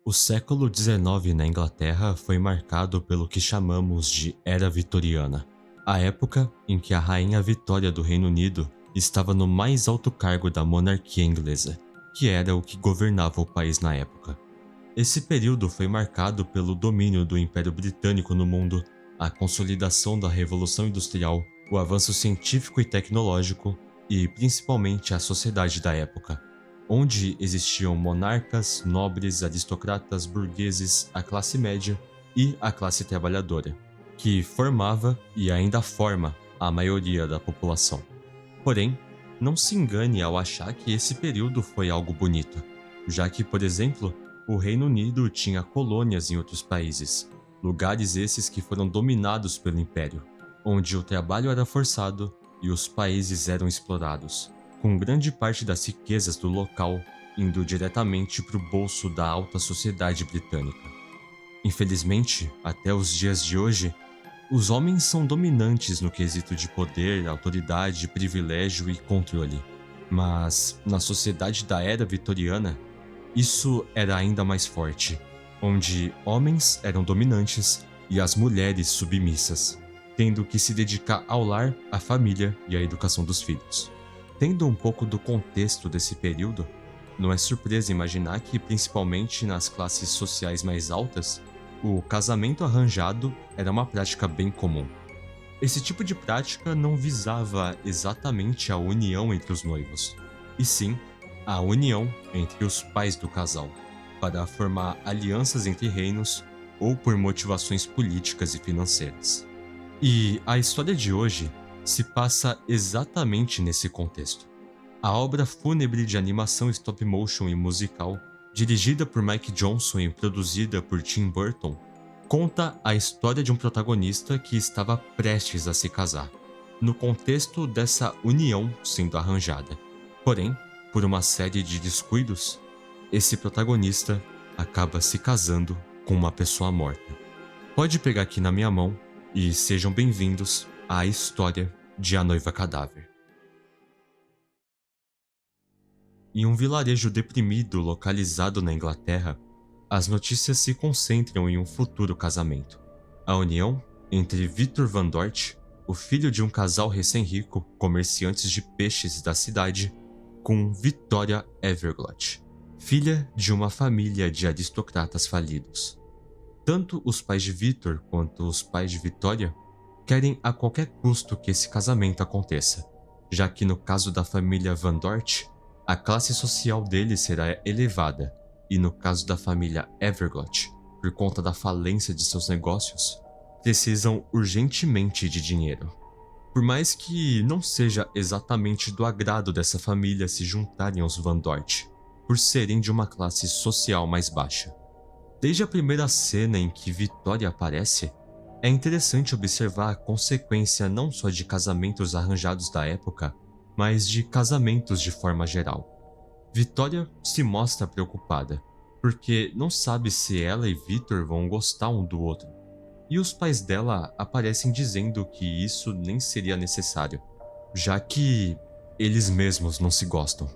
O século XIX na Inglaterra foi marcado pelo que chamamos de Era Vitoriana, a época em que a Rainha Vitória do Reino Unido estava no mais alto cargo da monarquia inglesa, que era o que governava o país na época. Esse período foi marcado pelo domínio do Império Britânico no mundo, a consolidação da Revolução Industrial, o avanço científico e tecnológico e, principalmente, a sociedade da época, onde existiam monarcas, nobres, aristocratas, burgueses, a classe média e a classe trabalhadora, que formava e ainda forma a maioria da população. Porém, não se engane ao achar que esse período foi algo bonito, já que, por exemplo, o Reino Unido tinha colônias em outros países, lugares esses que foram dominados pelo Império, onde o trabalho era forçado e os países eram explorados, com grande parte das riquezas do local indo diretamente para o bolso da alta sociedade britânica. Infelizmente, até os dias de hoje, os homens são dominantes no quesito de poder, autoridade, privilégio e controle. Mas, na sociedade da era vitoriana, isso era ainda mais forte, onde homens eram dominantes e as mulheres submissas, tendo que se dedicar ao lar, à família e à educação dos filhos. Tendo um pouco do contexto desse período, não é surpresa imaginar que, principalmente nas classes sociais mais altas, o casamento arranjado era uma prática bem comum. Esse tipo de prática não visava exatamente a união entre os noivos, e sim a união entre os pais do casal, para formar alianças entre reinos ou por motivações políticas e financeiras. E a história de hoje se passa exatamente nesse contexto. A obra fúnebre de animação stop motion e musical, dirigida por Mike Johnson e produzida por Tim Burton, conta a história de um protagonista que estava prestes a se casar, no contexto dessa união sendo arranjada. Porém, por uma série de descuidos, esse protagonista acaba se casando com uma pessoa morta. Pode pegar aqui na minha mão e sejam bem-vindos à história de A Noiva Cadáver. Em um vilarejo deprimido localizado na Inglaterra, as notícias se concentram em um futuro casamento. A união entre Victor Van Dort, o filho de um casal recém-rico, comerciantes de peixes da cidade, com Victoria Everglot, filha de uma família de aristocratas falidos. Tanto os pais de Victor quanto os pais de Victoria querem a qualquer custo que esse casamento aconteça, já que no caso da família Van Dort, a classe social deles será elevada, e no caso da família Everglot, por conta da falência de seus negócios, precisam urgentemente de dinheiro. Por mais que não seja exatamente do agrado dessa família se juntarem aos Van Dort, por serem de uma classe social mais baixa. Desde a primeira cena em que Victoria aparece, é interessante observar a consequência não só de casamentos arranjados da época, mas de casamentos de forma geral. Victoria se mostra preocupada, porque não sabe se ela e Victor vão gostar um do outro. E os pais dela aparecem dizendo que isso nem seria necessário, já que eles mesmos não se gostam.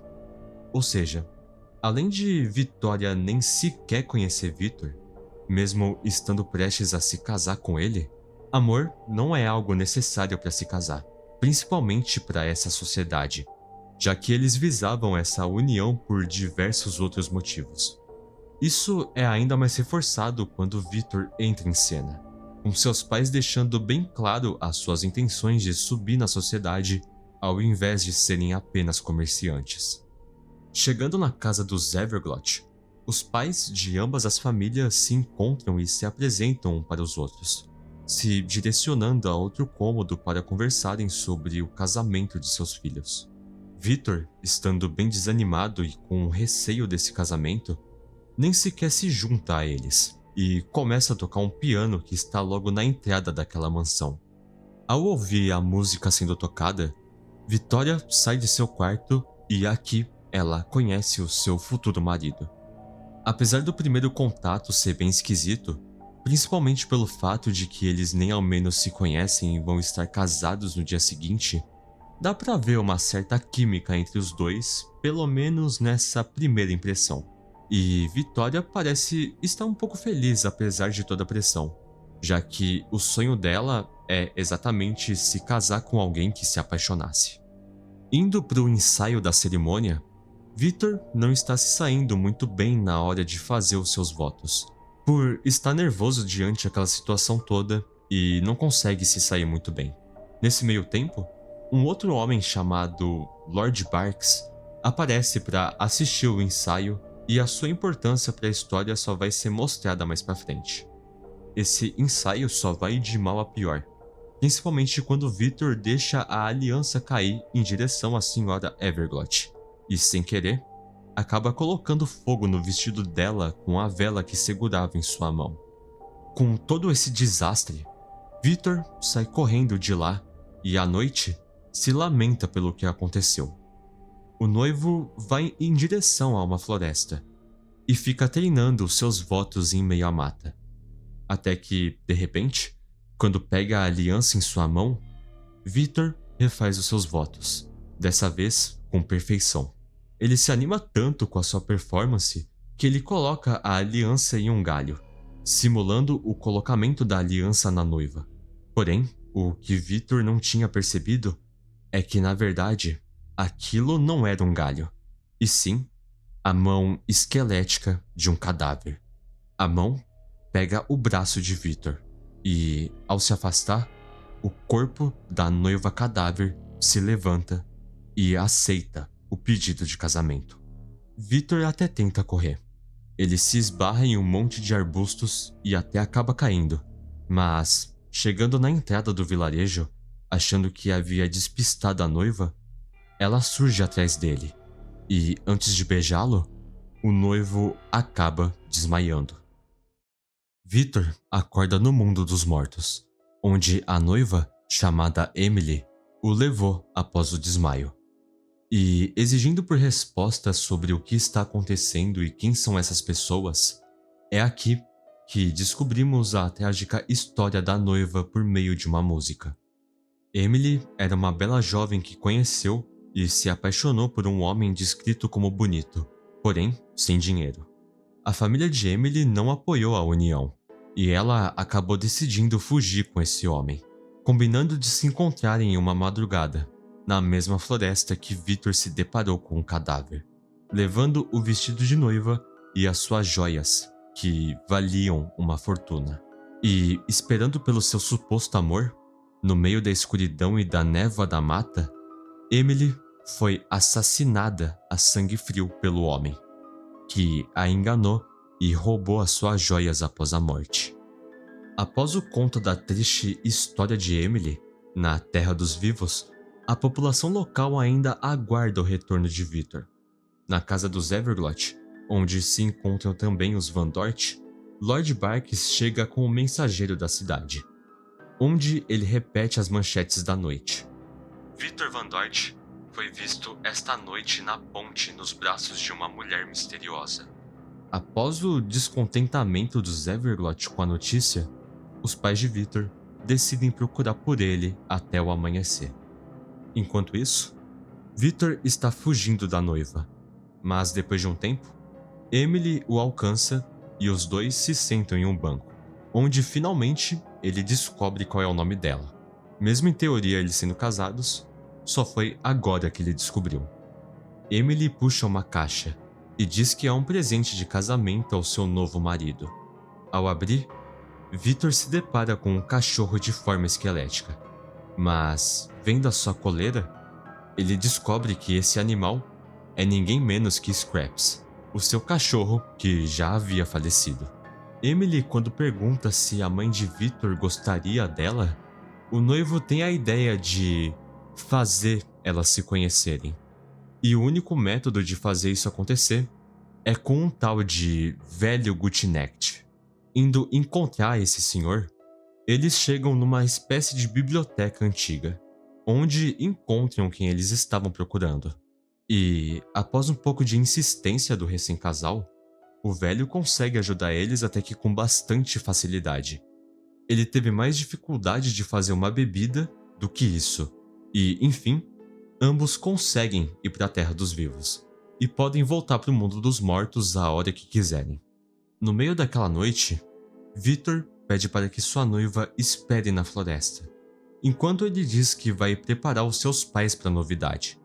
Ou seja, além de Victoria nem sequer conhecer Victor, mesmo estando prestes a se casar com ele, amor não é algo necessário para se casar, principalmente para essa sociedade, já que eles visavam essa união por diversos outros motivos. Isso é ainda mais reforçado quando Victor entra em cena, com seus pais deixando bem claro as suas intenções de subir na sociedade ao invés de serem apenas comerciantes. Chegando na casa dos Everglot, os pais de ambas as famílias se encontram e se apresentam um para os outros, se direcionando a outro cômodo para conversarem sobre o casamento de seus filhos. Victor, estando bem desanimado e com receio desse casamento, nem sequer se junta a eles, e começa a tocar um piano que está logo na entrada daquela mansão. Ao ouvir a música sendo tocada, Victoria sai de seu quarto e aqui ela conhece o seu futuro marido. Apesar do primeiro contato ser bem esquisito, principalmente pelo fato de que eles nem ao menos se conhecem e vão estar casados no dia seguinte, dá pra ver uma certa química entre os dois, pelo menos nessa primeira impressão. E Vitória parece estar um pouco feliz apesar de toda a pressão, já que o sonho dela é exatamente se casar com alguém que se apaixonasse. Indo para o ensaio da cerimônia, Victor não está se saindo muito bem na hora de fazer os seus votos, por estar nervoso diante daquela situação toda e não consegue se sair muito bem. Nesse meio tempo, um outro homem chamado Lord Barks aparece para assistir o ensaio e a sua importância para a história só vai ser mostrada mais para frente. Esse ensaio só vai de mal a pior, principalmente quando Victor deixa a aliança cair em direção à senhora Everglot, e sem querer, acaba colocando fogo no vestido dela com a vela que segurava em sua mão. Com todo esse desastre, Victor sai correndo de lá e à noite se lamenta pelo que aconteceu. O noivo vai em direção a uma floresta e fica treinando seus votos em meio à mata. Até que, de repente, quando pega a aliança em sua mão, Victor refaz os seus votos, dessa vez com perfeição. Ele se anima tanto com a sua performance que ele coloca a aliança em um galho, simulando o colocamento da aliança na noiva. Porém, o que Victor não tinha percebido é que, na verdade, aquilo não era um galho, e sim a mão esquelética de um cadáver. A mão pega o braço de Victor e, ao se afastar, o corpo da noiva cadáver se levanta e aceita o pedido de casamento. Victor até tenta correr. Ele se esbarra em um monte de arbustos e até acaba caindo, mas, chegando na entrada do vilarejo, achando que havia despistado a noiva, ela surge atrás dele e, antes de beijá-lo, o noivo acaba desmaiando. Victor acorda no mundo dos mortos, onde a noiva, chamada Emily, o levou após o desmaio. E, exigindo por respostas sobre o que está acontecendo e quem são essas pessoas, é aqui que descobrimos a trágica história da noiva por meio de uma música. Emily era uma bela jovem que conheceu e se apaixonou por um homem descrito como bonito, porém sem dinheiro. A família de Emily não apoiou a união, e ela acabou decidindo fugir com esse homem, combinando de se encontrarem em uma madrugada, na mesma floresta que Victor se deparou com o cadáver, levando o vestido de noiva e as suas joias, que valiam uma fortuna. E, esperando pelo seu suposto amor, no meio da escuridão e da névoa da mata, Emily foi assassinada a sangue frio pelo homem, que a enganou e roubou as suas joias após a morte. Após o conto da triste história de Emily, na Terra dos Vivos, a população local ainda aguarda o retorno de Victor. Na casa dos Everglot, onde se encontram também os Van Dort, Lord Barks chega com o mensageiro da cidade, onde ele repete as manchetes da noite. Victor Van Dort foi visto esta noite na ponte nos braços de uma mulher misteriosa. Após o descontentamento dos Everglot com a notícia, os pais de Victor decidem procurar por ele até o amanhecer. Enquanto isso, Victor está fugindo da noiva, mas depois de um tempo, Emily o alcança e os dois se sentam em um banco, onde finalmente ele descobre qual é o nome dela. Mesmo em teoria eles sendo casados, só foi agora que ele descobriu. Emily puxa uma caixa e diz que é um presente de casamento ao seu novo marido. Ao abrir, Victor se depara com um cachorro de forma esquelética, mas, vendo a sua coleira, ele descobre que esse animal é ninguém menos que Scraps, o seu cachorro que já havia falecido. Emily, quando pergunta se a mãe de Victor gostaria dela, o noivo tem a ideia de fazer elas se conhecerem. E o único método de fazer isso acontecer é com um tal de velho Gutknecht. Indo encontrar esse senhor, eles chegam numa espécie de biblioteca antiga, onde encontram quem eles estavam procurando. E, após um pouco de insistência do recém-casal, o velho consegue ajudar eles até que com bastante facilidade. Ele teve mais dificuldade de fazer uma bebida do que isso, e, enfim, ambos conseguem ir para a Terra dos Vivos. e podem voltar para o mundo dos mortos a hora que quiserem. No meio daquela noite, Victor pede para que sua noiva espere na floresta, enquanto ele diz que vai preparar os seus pais para a novidade.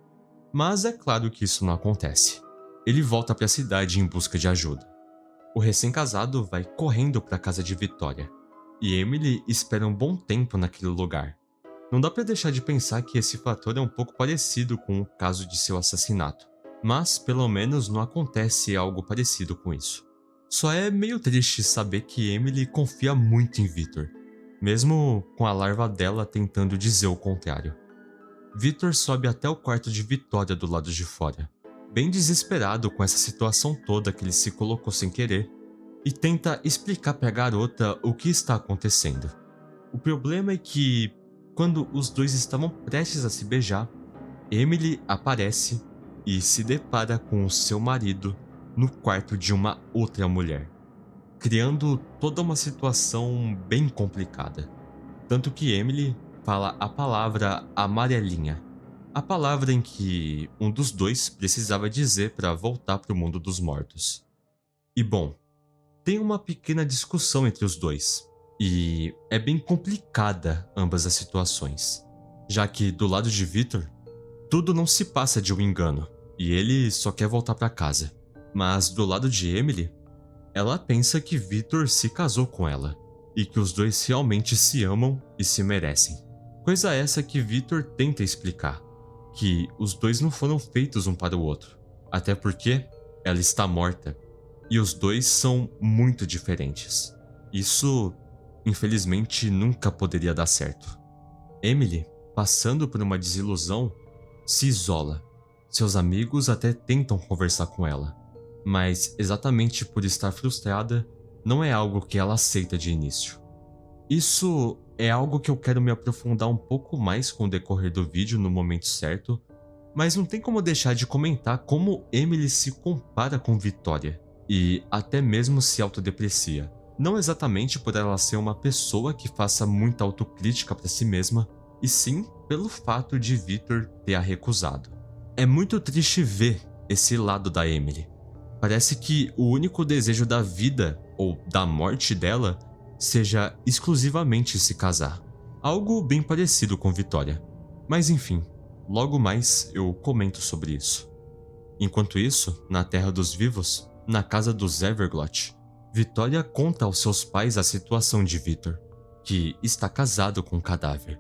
Mas é claro que isso não acontece. Ele volta para a cidade em busca de ajuda. O recém-casado vai correndo para a casa de Victoria, e Emily espera um bom tempo naquele lugar. Não dá para deixar de pensar que esse fator é um pouco parecido com o caso de seu assassinato, mas pelo menos não acontece algo parecido com isso. Só é meio triste saber que Emily confia muito em Victor, mesmo com a larva dela tentando dizer o contrário. Victor sobe até o quarto de Victoria do lado de fora, bem desesperado com essa situação toda que ele se colocou sem querer, e tenta explicar para a garota o que está acontecendo. O problema é que, quando os dois estavam prestes a se beijar, Emily aparece e se depara com o seu marido no quarto de uma outra mulher, criando toda uma situação bem complicada. Tanto que Emily fala a palavra amarelinha, a palavra em que um dos dois precisava dizer para voltar para o mundo dos mortos. E bom, tem uma pequena discussão entre os dois, e é bem complicada ambas as situações, já que do lado de Victor, tudo não se passa de um engano, e ele só quer voltar para casa. Mas do lado de Emily, ela pensa que Victor se casou com ela, e que os dois realmente se amam e se merecem. Coisa essa que Victor tenta explicar, que os dois não foram feitos um para o outro, até porque ela está morta, e os dois são muito diferentes. Isso, infelizmente, nunca poderia dar certo. Emily, passando por uma desilusão, se isola. Seus amigos até tentam conversar com ela, mas exatamente por estar frustrada, não é algo que ela aceita de início. Isso é algo que eu quero me aprofundar um pouco mais com o decorrer do vídeo no momento certo, mas não tem como deixar de comentar como Emily se compara com Victoria, e até mesmo se autodeprecia. Não exatamente por ela ser uma pessoa que faça muita autocrítica para si mesma, e sim pelo fato de Victor ter a recusado. É muito triste ver esse lado da Emily. Parece que o único desejo da vida, ou da morte dela, seja exclusivamente se casar. Algo bem parecido com Victoria. Mas enfim, logo mais eu comento sobre isso. Enquanto isso, na Terra dos Vivos, na casa dos Everglot, Victoria conta aos seus pais a situação de Victor, que está casado com um cadáver.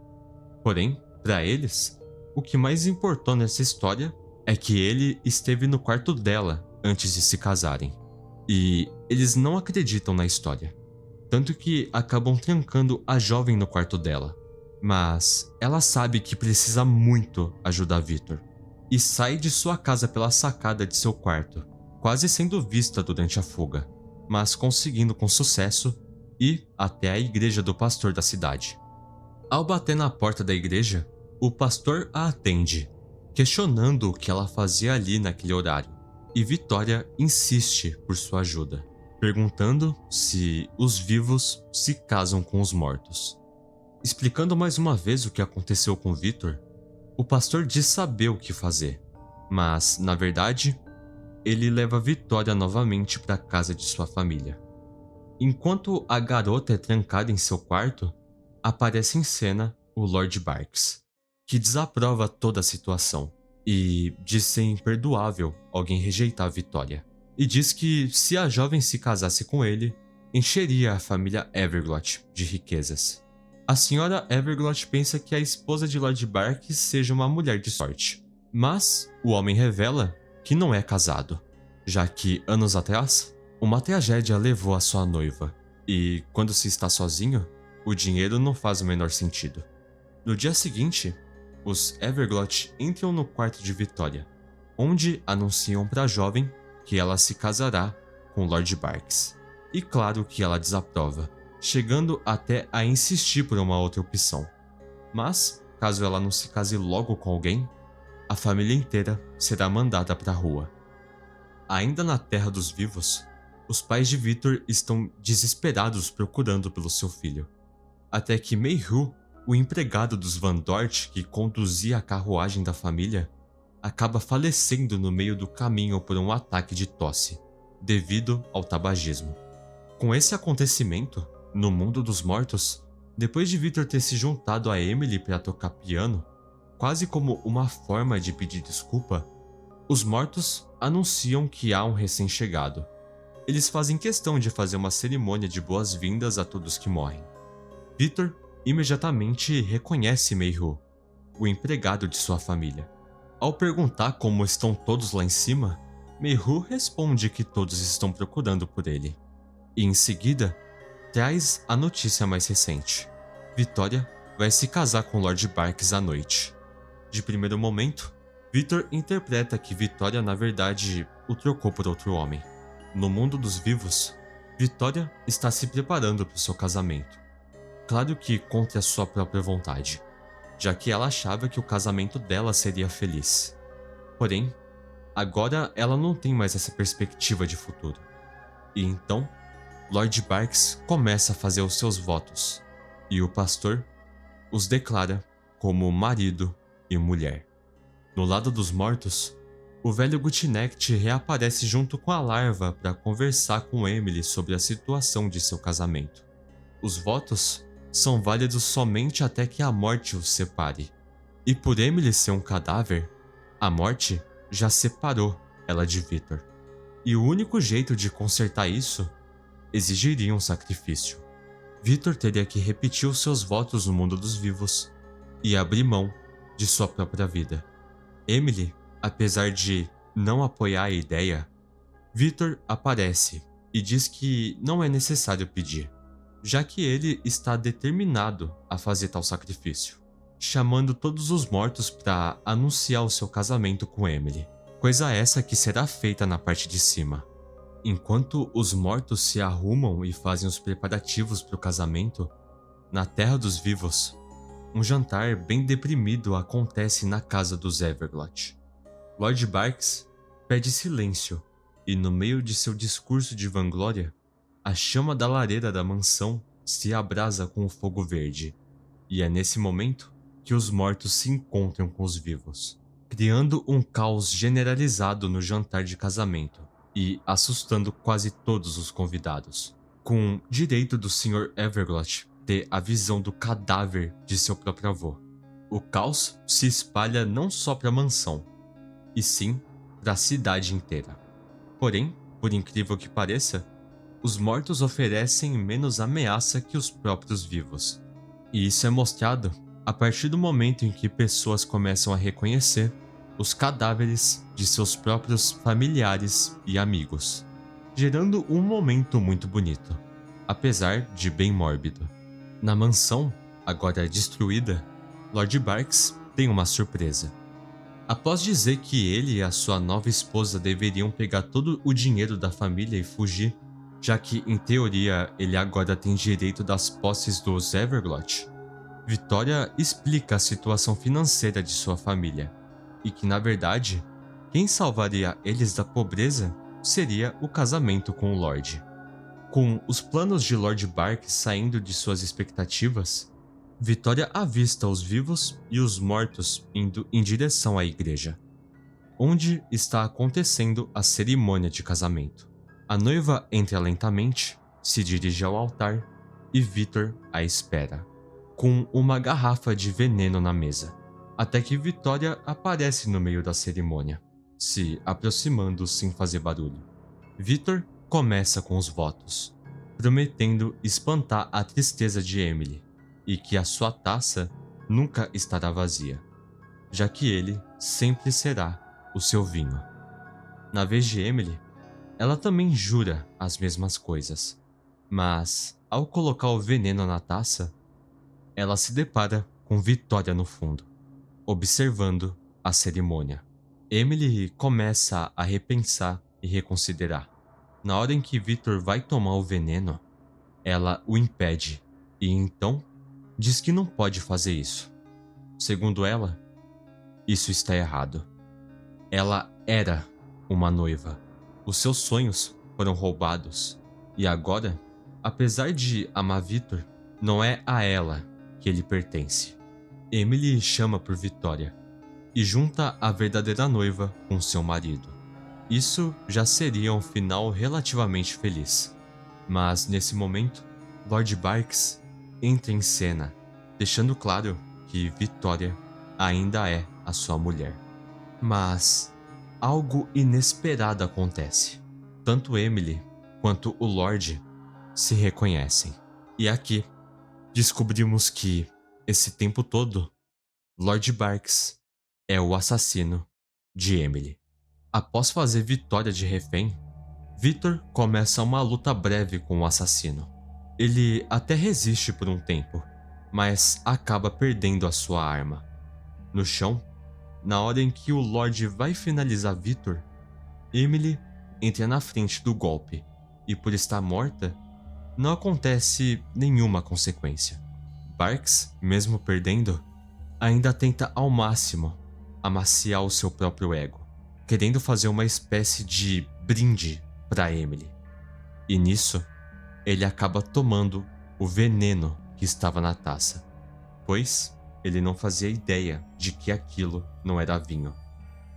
Porém, para eles, o que mais importou nessa história é que ele esteve no quarto dela antes de se casarem. E eles não acreditam na história, tanto que acabam trancando a jovem no quarto dela. Mas ela sabe que precisa muito ajudar Victor, e sai de sua casa pela sacada de seu quarto, quase sendo vista durante a fuga, mas conseguindo com sucesso ir até a igreja do pastor da cidade. Ao bater na porta da igreja, o pastor a atende, questionando o que ela fazia ali naquele horário, e Victoria insiste por sua ajuda, perguntando se os vivos se casam com os mortos. Explicando mais uma vez o que aconteceu com Victor, o pastor diz saber o que fazer, mas, na verdade, ele leva Victoria novamente para a casa de sua família. Enquanto a garota é trancada em seu quarto, aparece em cena o Lord Barks, que desaprova toda a situação e diz ser imperdoável alguém rejeitar a Victoria, e diz que se a jovem se casasse com ele, encheria a família Everglot de riquezas. A senhora Everglot pensa que a esposa de Lord Barks seja uma mulher de sorte, mas o homem revela que não é casado, já que anos atrás, uma tragédia levou a sua noiva, e quando se está sozinho, o dinheiro não faz o menor sentido. No dia seguinte, os Everglot entram no quarto de Victoria, onde anunciam para a jovem que ela se casará com Lord Barks. E claro que ela desaprova, chegando até a insistir por uma outra opção. Mas, caso ela não se case logo com alguém, a família inteira será mandada para a rua. Ainda na Terra dos Vivos, os pais de Victor estão desesperados procurando pelo seu filho, até que Mayhew, o empregado dos Van Dort que conduzia a carruagem da família, acaba falecendo no meio do caminho por um ataque de tosse, devido ao tabagismo. Com esse acontecimento, no mundo dos mortos, depois de Victor ter se juntado a Emily para tocar piano, quase como uma forma de pedir desculpa, os mortos anunciam que há um recém-chegado. Eles fazem questão de fazer uma cerimônia de boas-vindas a todos que morrem. Victor imediatamente reconhece Meihu, o empregado de sua família. Ao perguntar como estão todos lá em cima, Meihu responde que todos estão procurando por ele. E em seguida, traz a notícia mais recente. Victoria vai se casar com Lord Barks à noite. De primeiro momento, Victor interpreta que Victoria na verdade o trocou por outro homem. No mundo dos vivos, Victoria está se preparando para o seu casamento. Claro que contra a sua própria vontade, já que ela achava que o casamento dela seria feliz. Porém, agora ela não tem mais essa perspectiva de futuro. E então, Lord Barks começa a fazer os seus votos, e o pastor os declara como marido e mulher. No lado dos mortos, o velho Gutinecht reaparece junto com a larva para conversar com Emily sobre a situação de seu casamento. Os votos são válidos somente até que a morte os separe. E por Emily ser um cadáver, a morte já separou ela de Victor. E o único jeito de consertar isso exigiria um sacrifício. Victor teria que repetir os seus votos no mundo dos vivos e abrir mão de sua própria vida. Emily, apesar de não apoiar a ideia, Victor aparece e diz que não é necessário pedir, já que ele está determinado a fazer tal sacrifício, chamando todos os mortos para anunciar o seu casamento com Emily, coisa essa que será feita na parte de cima. Enquanto os mortos se arrumam e fazem os preparativos para o casamento, na Terra dos Vivos, um jantar bem deprimido acontece na casa dos Everglot. Lord Barks pede silêncio e, no meio de seu discurso de vanglória, a chama da lareira da mansão se abrasa com o fogo verde, e é nesse momento que os mortos se encontram com os vivos, criando um caos generalizado no jantar de casamento e assustando quase todos os convidados, com direito do Sr. Everglot ter a visão do cadáver de seu próprio avô. O caos se espalha não só para a mansão, e sim para a cidade inteira. Porém, por incrível que pareça, os mortos oferecem menos ameaça que os próprios vivos. E isso é mostrado a partir do momento em que pessoas começam a reconhecer os cadáveres de seus próprios familiares e amigos, gerando um momento muito bonito, apesar de bem mórbido. Na mansão, agora destruída, Lord Barks tem uma surpresa. Após dizer que ele e a sua nova esposa deveriam pegar todo o dinheiro da família e fugir, já que, em teoria, ele agora tem direito das posses dos Everglot, Victoria explica a situação financeira de sua família, e que, na verdade, quem salvaria eles da pobreza seria o casamento com o Lorde. Com os planos de Lord Barks saindo de suas expectativas, Victoria avista os vivos e os mortos indo em direção à igreja, onde está acontecendo a cerimônia de casamento. A noiva entra lentamente, se dirige ao altar e Victor a espera, com uma garrafa de veneno na mesa, até que Victoria aparece no meio da cerimônia, se aproximando sem fazer barulho. Victor começa com os votos, prometendo espantar a tristeza de Emily e que a sua taça nunca estará vazia, já que ele sempre será o seu vinho. Na vez de Emily, ela também jura as mesmas coisas, mas ao colocar o veneno na taça, ela se depara com Victoria no fundo, observando a cerimônia. Emily começa a repensar e reconsiderar. Na hora em que Victor vai tomar o veneno, ela o impede e então diz que não pode fazer isso. Segundo ela, isso está errado. Ela era uma noiva. Os seus sonhos foram roubados e agora, apesar de amar Victor, não é a ela que ele pertence. Emily chama por Victoria e junta a verdadeira noiva com seu marido. Isso já seria um final relativamente feliz. Mas nesse momento, Lord Barks entra em cena, deixando claro que Victoria ainda é a sua mulher. Mas algo inesperado acontece. Tanto Emily quanto o Lord se reconhecem. E aqui descobrimos que, esse tempo todo, Lord Barks é o assassino de Emily. Após fazer Victoria de refém, Victor começa uma luta breve com o assassino. Ele até resiste por um tempo, mas acaba perdendo a sua arma. No chão, na hora em que o Lorde vai finalizar Victor, Emily entra na frente do golpe, e por estar morta, não acontece nenhuma consequência. Barks, mesmo perdendo, ainda tenta ao máximo amaciar o seu próprio ego, querendo fazer uma espécie de brinde para Emily. E nisso, ele acaba tomando o veneno que estava na taça, pois ele não fazia ideia de que aquilo não era vinho.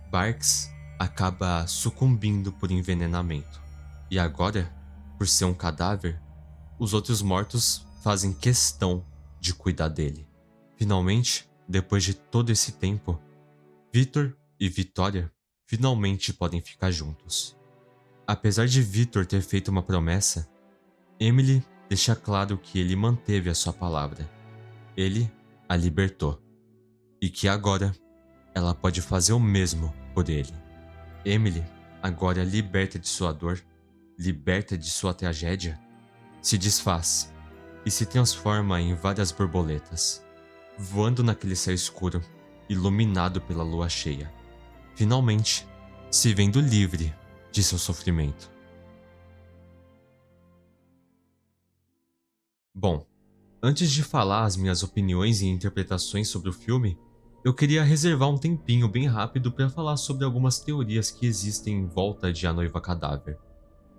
Barks acaba sucumbindo por envenenamento, e agora, por ser um cadáver, os outros mortos fazem questão de cuidar dele. Finalmente, depois de todo esse tempo, Victor e Victoria finalmente podem ficar juntos. Apesar de Victor ter feito uma promessa, Emily deixa claro que ele manteve a sua palavra. Ele a libertou, e que agora ela pode fazer o mesmo por ele. Emily, agora liberta de sua dor, liberta de sua tragédia, se desfaz e se transforma em várias borboletas, voando naquele céu escuro, iluminado pela lua cheia, finalmente se vendo livre de seu sofrimento. Bom, antes de falar as minhas opiniões e interpretações sobre o filme, eu queria reservar um tempinho bem rápido para falar sobre algumas teorias que existem em volta de A Noiva Cadáver.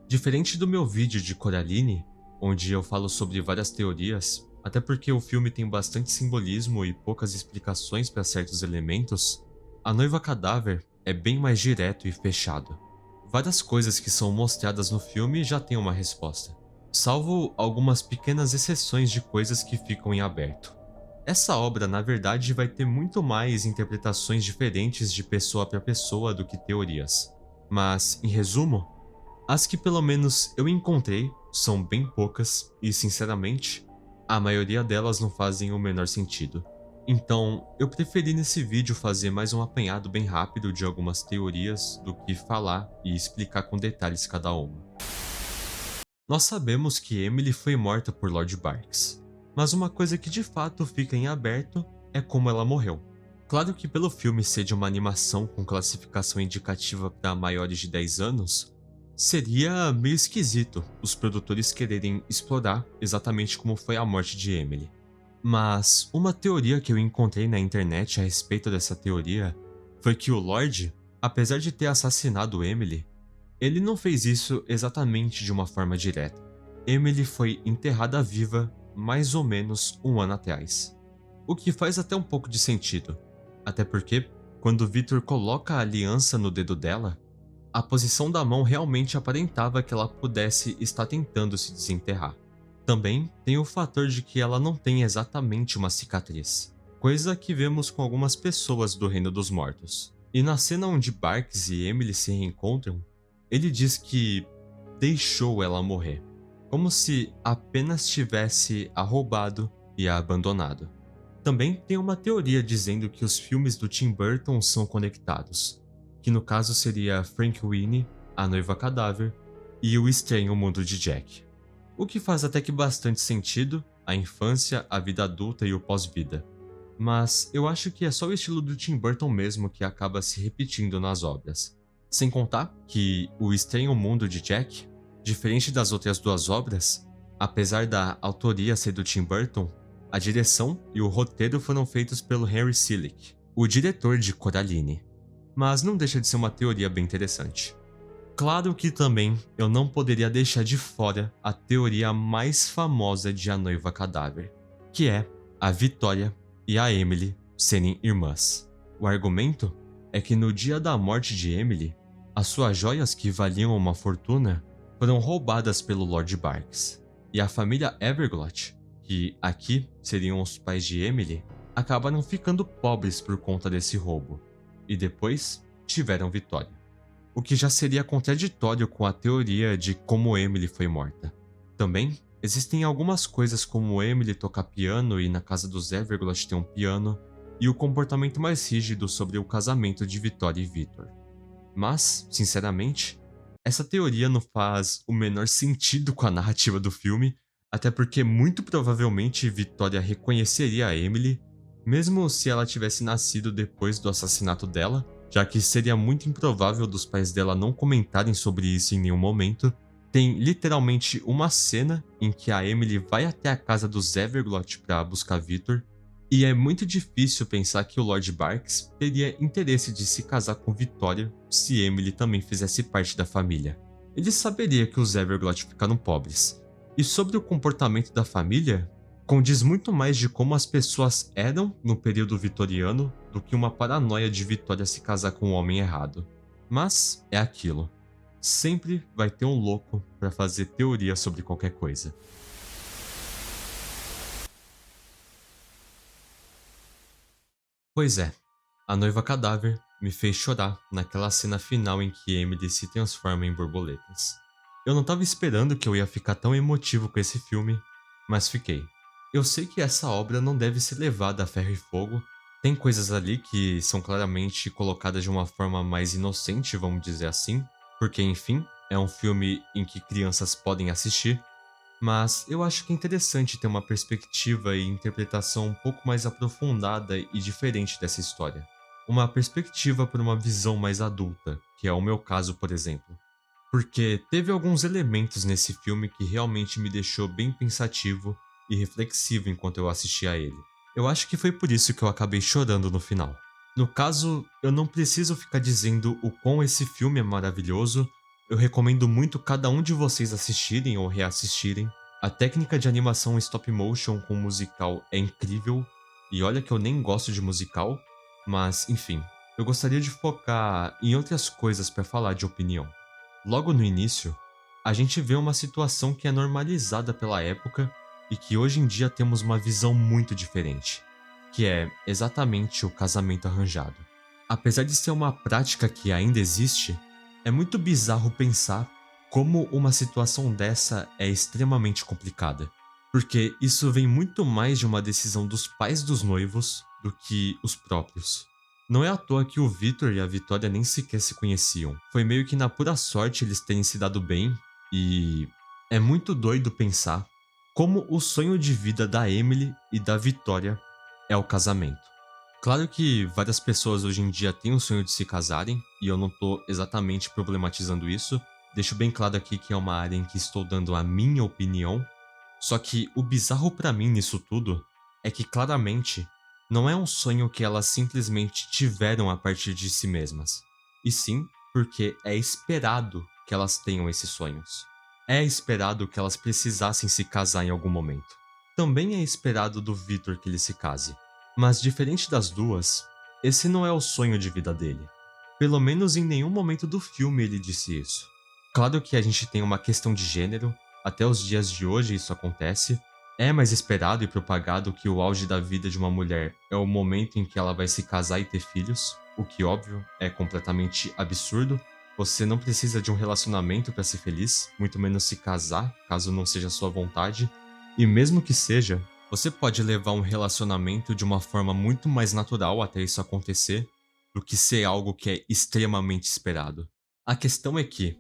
Diferente do meu vídeo de Coraline, onde eu falo sobre várias teorias, até porque o filme tem bastante simbolismo e poucas explicações para certos elementos, A Noiva Cadáver é bem mais direto e fechado. Várias coisas que são mostradas no filme já têm uma resposta, salvo algumas pequenas exceções de coisas que ficam em aberto. Essa obra, na verdade, vai ter muito mais interpretações diferentes de pessoa para pessoa do que teorias. Mas, em resumo, as que pelo menos eu encontrei são bem poucas e, sinceramente, a maioria delas não fazem o menor sentido. Então, eu preferi nesse vídeo fazer mais um apanhado bem rápido de algumas teorias do que falar e explicar com detalhes cada uma. Nós sabemos que Emily foi morta por Lord Barks, mas uma coisa que de fato fica em aberto é como ela morreu. Claro que pelo filme ser de uma animação com classificação indicativa para maiores de 10 anos, seria meio esquisito os produtores quererem explorar exatamente como foi a morte de Emily. Mas uma teoria que eu encontrei na internet a respeito dessa teoria foi que o Lord, apesar de ter assassinado Emily, ele não fez isso exatamente de uma forma direta. Emily foi enterrada viva mais ou menos um ano atrás. O que faz até um pouco de sentido, até porque, quando Victor coloca a aliança no dedo dela, a posição da mão realmente aparentava que ela pudesse estar tentando se desenterrar. Também tem o fator de que ela não tem exatamente uma cicatriz, coisa que vemos com algumas pessoas do Reino dos Mortos. E na cena onde Barks e Emily se reencontram, ele diz que deixou ela morrer, como se apenas tivesse a roubado e a abandonado. Também tem uma teoria dizendo que os filmes do Tim Burton são conectados, que no caso seria Frankenweenie, A Noiva Cadáver e O Estranho Mundo de Jack. O que faz até que bastante sentido, a infância, a vida adulta e o pós-vida. Mas eu acho que é só o estilo do Tim Burton mesmo que acaba se repetindo nas obras. Sem contar que O Estranho Mundo de Jack, diferente das outras duas obras, apesar da autoria ser do Tim Burton, a direção e o roteiro foram feitos pelo Henry Selick, o diretor de Coraline. Mas não deixa de ser uma teoria bem interessante. Claro que também eu não poderia deixar de fora a teoria mais famosa de A Noiva Cadáver, que é a Victoria e a Emily serem irmãs. O argumento é que no dia da morte de Emily, as suas joias que valiam uma fortuna foram roubadas pelo Lord Barks, e a família Everglot, que aqui seriam os pais de Emily, acabaram ficando pobres por conta desse roubo, e depois tiveram Vitória. O que já seria contraditório com a teoria de como Emily foi morta. Também existem algumas coisas como Emily tocar piano e na casa dos Everglot ter um piano, e o comportamento mais rígido sobre o casamento de Vitória e Victor. Mas, sinceramente, essa teoria não faz o menor sentido com a narrativa do filme, até porque muito provavelmente Vitória reconheceria a Emily, mesmo se ela tivesse nascido depois do assassinato dela, já que seria muito improvável dos pais dela não comentarem sobre isso em nenhum momento. Tem literalmente uma cena em que a Emily vai até a casa dos Everglot para buscar Victor, e é muito difícil pensar que o Lord Barks teria interesse de se casar com Vitória se Emily também fizesse parte da família. Ele saberia que os Everglot ficaram pobres. E sobre o comportamento da família, condiz muito mais de como as pessoas eram no período vitoriano do que uma paranoia de Vitória se casar com o homem errado. Mas é aquilo. Sempre vai ter um louco para fazer teoria sobre qualquer coisa. Pois é, a noiva cadáver me fez chorar naquela cena final em que Emily se transforma em borboletas. Eu não tava esperando que eu ia ficar tão emotivo com esse filme, mas fiquei. Eu sei que essa obra não deve ser levada a ferro e fogo, tem coisas ali que são claramente colocadas de uma forma mais inocente, vamos dizer assim, porque enfim, é um filme em que crianças podem assistir, mas eu acho que é interessante ter uma perspectiva e interpretação um pouco mais aprofundada e diferente dessa história. Uma perspectiva por uma visão mais adulta, que é o meu caso, por exemplo. Porque teve alguns elementos nesse filme que realmente me deixou bem pensativo e reflexivo enquanto eu assistia a ele. Eu acho que foi por isso que eu acabei chorando no final. No caso, eu não preciso ficar dizendo o quão esse filme é maravilhoso. Eu recomendo muito cada um de vocês assistirem ou reassistirem. A técnica de animação stop motion com musical é incrível, e olha que eu nem gosto de musical, mas enfim, eu gostaria de focar em outras coisas para falar de opinião. Logo no início, a gente vê uma situação que é normalizada pela época e que hoje em dia temos uma visão muito diferente, que é exatamente o casamento arranjado. Apesar de ser uma prática que ainda existe, é muito bizarro pensar como uma situação dessa é extremamente complicada, porque isso vem muito mais de uma decisão dos pais dos noivos do que os próprios. Não é à toa que o Victor e a Vitória nem sequer se conheciam. Foi meio que na pura sorte eles terem se dado bem, e é muito doido pensar como o sonho de vida da Emily e da Vitória é o casamento. Claro que várias pessoas hoje em dia têm o sonho de se casarem, e eu não tô exatamente problematizando isso. Deixo bem claro aqui que é uma área em que estou dando a minha opinião. Só que o bizarro pra mim nisso tudo é que claramente não é um sonho que elas simplesmente tiveram a partir de si mesmas, e sim porque é esperado que elas tenham esses sonhos. É esperado que elas precisassem se casar em algum momento. Também é esperado do Victor que ele se case. Mas diferente das duas, esse não é o sonho de vida dele. Pelo menos em nenhum momento do filme ele disse isso. Claro que a gente tem uma questão de gênero, até os dias de hoje isso acontece. É mais esperado e propagado que o auge da vida de uma mulher é o momento em que ela vai se casar e ter filhos, o que, óbvio, é completamente absurdo. Você não precisa de um relacionamento para ser feliz, muito menos se casar, caso não seja sua vontade. E mesmo que seja, você pode levar um relacionamento de uma forma muito mais natural até isso acontecer, do que ser algo que é extremamente esperado. A questão é que,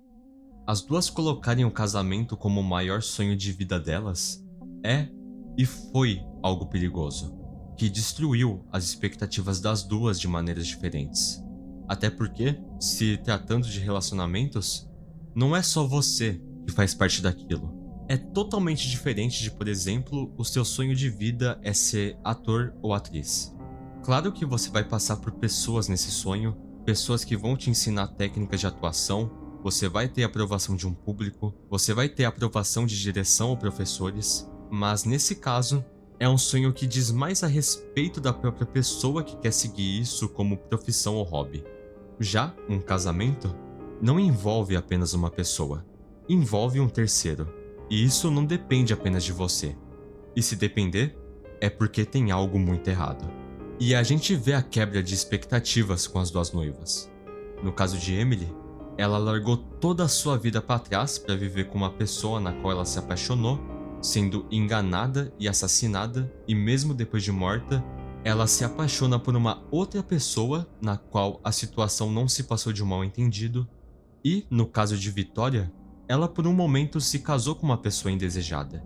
as duas colocarem o casamento como o maior sonho de vida delas é e foi algo perigoso, que destruiu as expectativas das duas de maneiras diferentes. Até porque, se tratando de relacionamentos, não é só você que faz parte daquilo. É totalmente diferente de, por exemplo, o seu sonho de vida é ser ator ou atriz. Claro que você vai passar por pessoas nesse sonho, pessoas que vão te ensinar técnicas de atuação, você vai ter a aprovação de um público, você vai ter a aprovação de direção ou professores, mas nesse caso, É um sonho que diz mais a respeito da própria pessoa que quer seguir isso como profissão ou hobby. Já um casamento não envolve apenas uma pessoa, envolve um terceiro. E isso não depende apenas de você. E se depender, é porque tem algo muito errado. E a gente vê a quebra de expectativas com as duas noivas. No caso de Emily, ela largou toda a sua vida para trás para viver com uma pessoa na qual ela se apaixonou, sendo enganada e assassinada, e mesmo depois de morta, ela se apaixona por uma outra pessoa na qual a situação não se passou de um mal-entendido, e, no caso de Vitória, ela por um momento se casou com uma pessoa indesejada.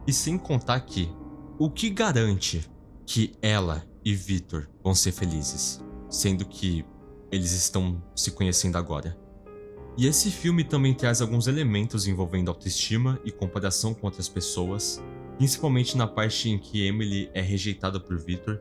E sem contar que, o que garante que ela e Victor vão ser felizes, sendo que eles estão se conhecendo agora? E esse filme também traz alguns elementos envolvendo autoestima e comparação com outras pessoas, principalmente na parte em que Emily é rejeitada por Victor,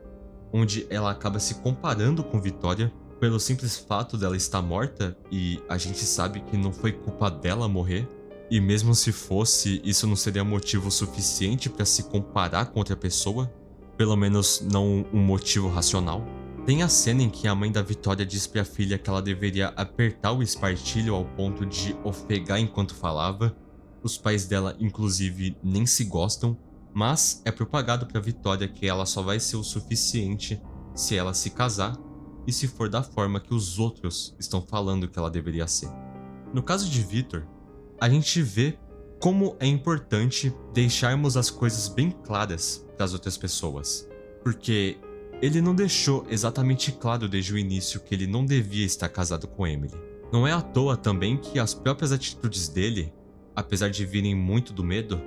onde ela acaba se comparando com Vitória pelo simples fato dela estar morta, e a gente sabe que não foi culpa dela morrer, e mesmo se fosse, isso não seria motivo suficiente para se comparar com outra pessoa, pelo menos não um motivo racional. Tem a cena em que a mãe da Vitória diz pra filha que ela deveria apertar o espartilho ao ponto de ofegar enquanto falava. Os pais dela, inclusive, nem se gostam, mas é propagado pra Vitória que ela só vai ser o suficiente se ela se casar e se for da forma que os outros estão falando que ela deveria ser. No caso de Victor, a gente vê como é importante deixarmos as coisas bem claras para as outras pessoas, porque ele não deixou exatamente claro desde o início que ele não devia estar casado com Emily. Não é à toa também que as próprias atitudes dele, apesar de virem muito do medo,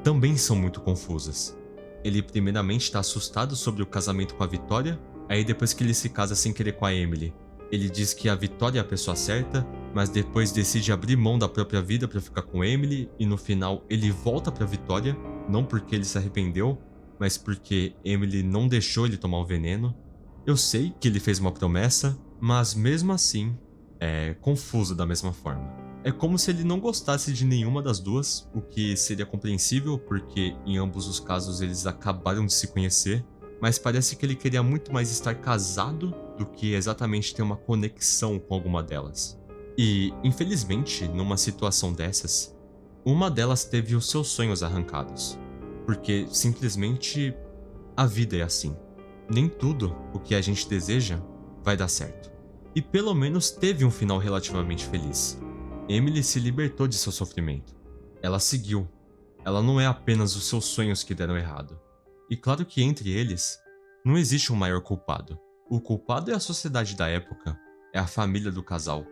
também são muito confusas. Ele primeiramente está assustado sobre o casamento com a Vitória, aí depois que ele se casa sem querer com a Emily, ele diz que a Vitória é a pessoa certa, mas depois decide abrir mão da própria vida para ficar com Emily, e no final ele volta para Vitória, não porque ele se arrependeu, mas porque Emily não deixou ele tomar o veneno. Eu sei que ele fez uma promessa, mas mesmo assim é confuso da mesma forma. É como se ele não gostasse de nenhuma das duas, o que seria compreensível porque em ambos os casos eles acabaram de se conhecer, mas parece que ele queria muito mais estar casado do que exatamente ter uma conexão com alguma delas. E, infelizmente, numa situação dessas, uma delas teve os seus sonhos arrancados, porque simplesmente a vida é assim. Nem tudo o que a gente deseja vai dar certo. E pelo menos teve um final relativamente feliz. Emily se libertou de seu sofrimento. Ela seguiu. Ela não é apenas os seus sonhos que deram errado. E claro que entre eles, não existe um maior culpado. O culpado é a sociedade da época, é a família do casal,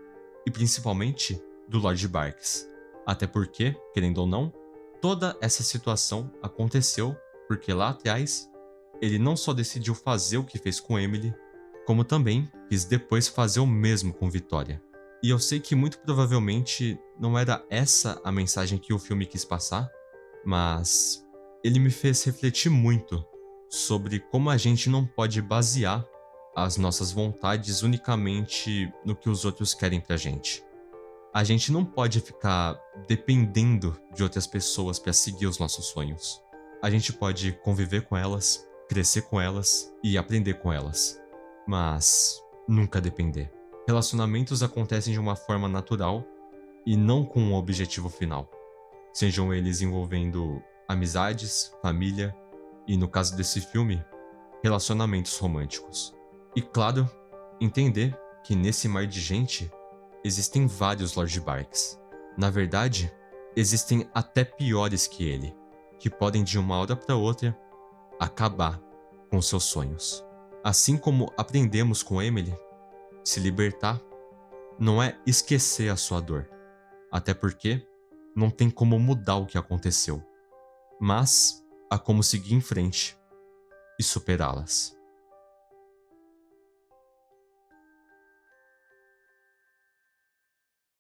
e principalmente do Lord Barks. Até porque, querendo ou não, toda essa situação aconteceu porque lá atrás ele não só decidiu fazer o que fez com Emily, como também quis depois fazer o mesmo com Vitória. E eu sei que muito provavelmente não era essa a mensagem que o filme quis passar, mas ele me fez refletir muito sobre como a gente não pode basear as nossas vontades unicamente no que os outros querem pra gente. A gente não pode ficar dependendo de outras pessoas para seguir os nossos sonhos. A gente pode conviver com elas, crescer com elas e aprender com elas, mas nunca depender. Relacionamentos acontecem de uma forma natural e não com um objetivo final, sejam eles envolvendo amizades, família e, no caso desse filme, relacionamentos românticos. E claro, entender que nesse mar de gente existem vários Lord Barks. Na verdade, existem até piores que ele, que podem de uma hora para outra acabar com seus sonhos. Assim como aprendemos com Emily, se libertar não é esquecer a sua dor, até porque não tem como mudar o que aconteceu, mas há como seguir em frente e superá-las.